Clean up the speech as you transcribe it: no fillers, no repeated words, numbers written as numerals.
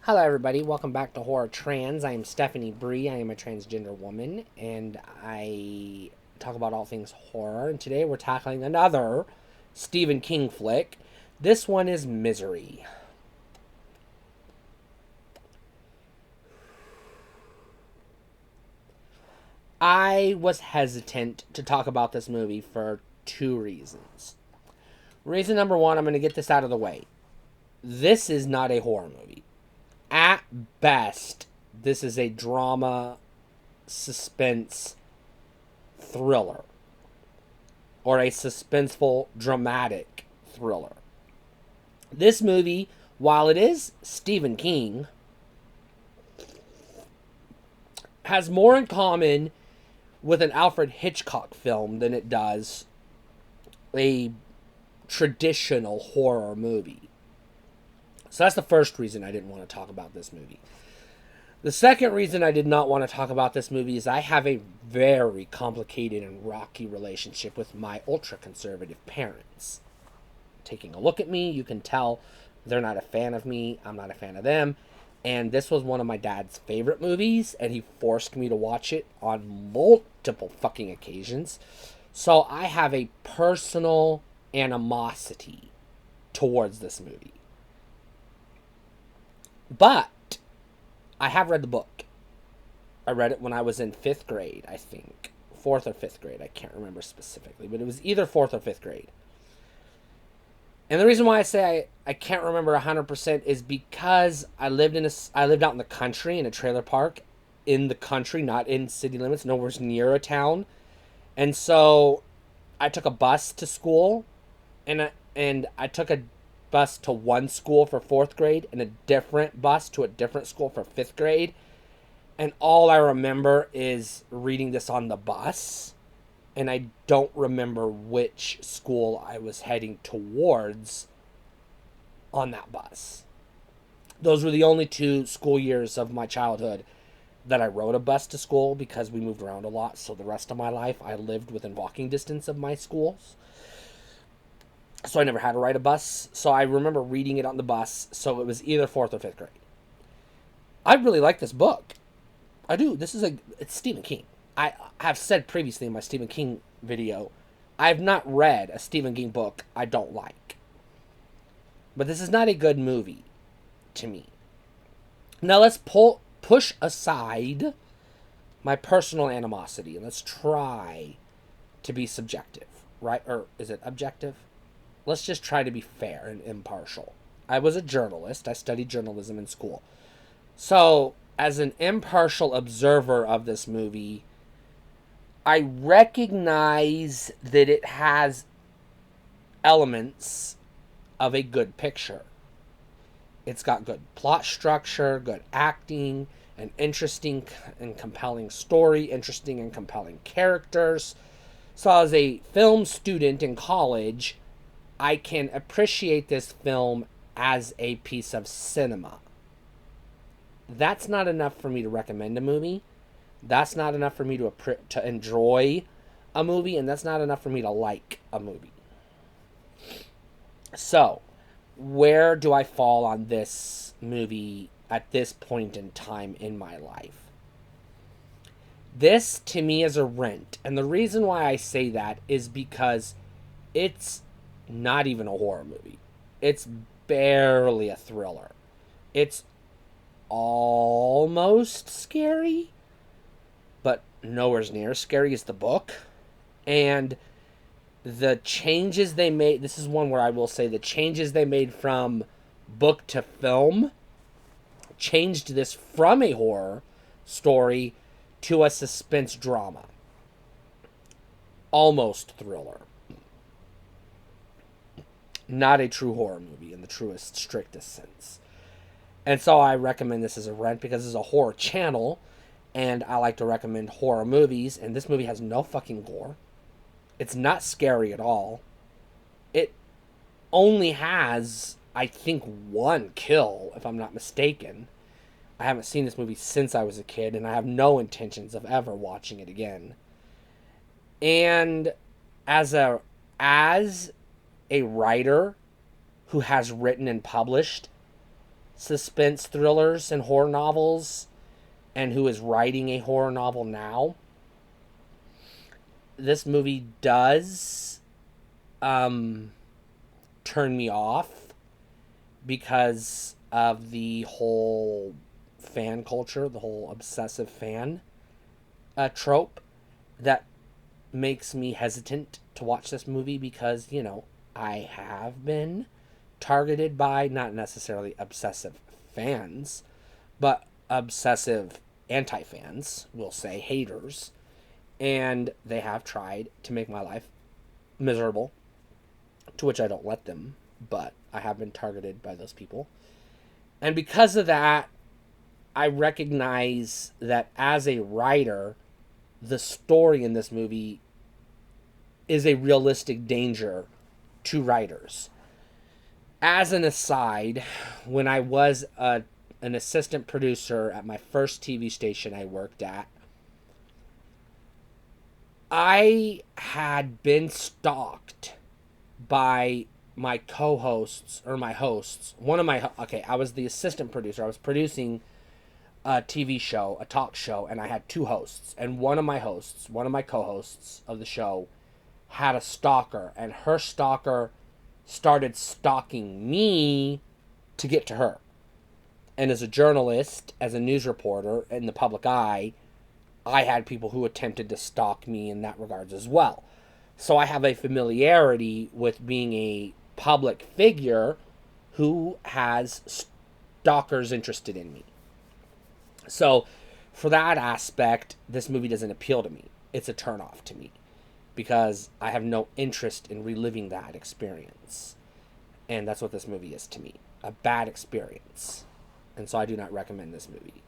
Hello, everybody. Welcome back to Horror Trans. I am Stephanie Bree. I am a transgender woman, and I talk about all things horror. And today we're tackling another Stephen King flick. This one is Misery. I was hesitant to talk about this movie for two reasons. Reason number one, I'm going to get this out of the way. This is not a horror movie. At best, this is a drama, suspense, thriller, or a suspenseful, dramatic thriller. This movie, while it is Stephen King, has more in common with an Alfred Hitchcock film than it does a traditional horror movie. So that's the first reason I didn't want to talk about this movie. The second reason I did not want to talk about this movie is I have a very complicated and rocky relationship with my ultra conservative parents. Taking a look at me, you can tell they're not a fan of me, I'm not a fan of them. And this was one of my dad's favorite movies, and he forced me to watch it on multiple fucking occasions. So I have a personal animosity towards this movie. But I have read the book. I read it when I was in 5th grade, I think. 4th or 5th grade. I can't remember specifically. But it was either 4th or 5th grade. And the reason why I say I can't remember 100% is because I lived out in the country in a trailer park. In the country, not in city limits. Nowhere near a town. And so I took a bus to school. And I took a bus to one school for 4th grade and a different bus to a different school for 5th grade. And all I remember is reading this on the bus. And I don't remember which school I was heading towards on that bus. Those were the only 2 school years of my childhood that I rode a bus to school because we moved around a lot. So the rest of my life, I lived within walking distance of my schools. So I never had to ride a bus. So I remember reading it on the bus. So it was either 4th or 5th grade. I really like this book. I do. It's Stephen King. I have said previously in my Stephen King video, I have not read a Stephen King book I don't like. But this is not a good movie to me. Now let's push aside my personal animosity and let's try to be subjective, right? Or is it objective? Let's just try to be fair and impartial. I was a journalist. I studied journalism in school. So, as an impartial observer of this movie, I recognize that it has elements of a good picture. It's got good plot structure, good acting, an interesting and compelling story, interesting and compelling characters. So, as a film student in college, I can appreciate this film as a piece of cinema. That's not enough for me to recommend a movie. That's not enough for me to enjoy a movie, and that's not enough for me to like a movie. So, where do I fall on this movie at this point in time in my life? This, to me, is a Rent. And the reason why I say that is because it's not even a horror movie. It's barely a thriller. It's almost scary, but nowhere near as scary as the book. And the changes they made, this is one where I will say the changes they made from book to film changed this from a horror story to a suspense drama. Almost thriller. Not a true horror movie in the truest, strictest sense. And so I recommend this as a Rent because it's a horror channel and I like to recommend horror movies, and this movie has no fucking gore. It's not scary at all. It only has, I think, one kill, if I'm not mistaken. I haven't seen this movie since I was a kid, and I have no intentions of ever watching it again. And as a writer who has written and published suspense thrillers and horror novels and who is writing a horror novel now, this movie does turn me off because of the whole fan culture, the whole obsessive fan trope that makes me hesitant to watch this movie because, I have been targeted by not necessarily obsessive fans, but obsessive anti fans, we'll say haters, and they have tried to make my life miserable, to which I don't let them, but I have been targeted by those people. And because of that, I recognize that as a writer, the story in this movie is a realistic danger to writers. As an aside, when I was an assistant producer at my first TV station I worked at, I had been stalked by my co-hosts or my hosts. I was the assistant producer. I was producing a TV show, a talk show, and I had two hosts. And one of my co-hosts of the show had a stalker, and her stalker started stalking me to get to her. And as a journalist, as a news reporter in the public eye, I had people who attempted to stalk me in that regards as well. So I have a familiarity with being a public figure who has stalkers interested in me. So for that aspect, this movie doesn't appeal to me. It's a turnoff to me because I have no interest in reliving that experience. And that's what this movie is to me, a bad experience. And so I do not recommend this movie.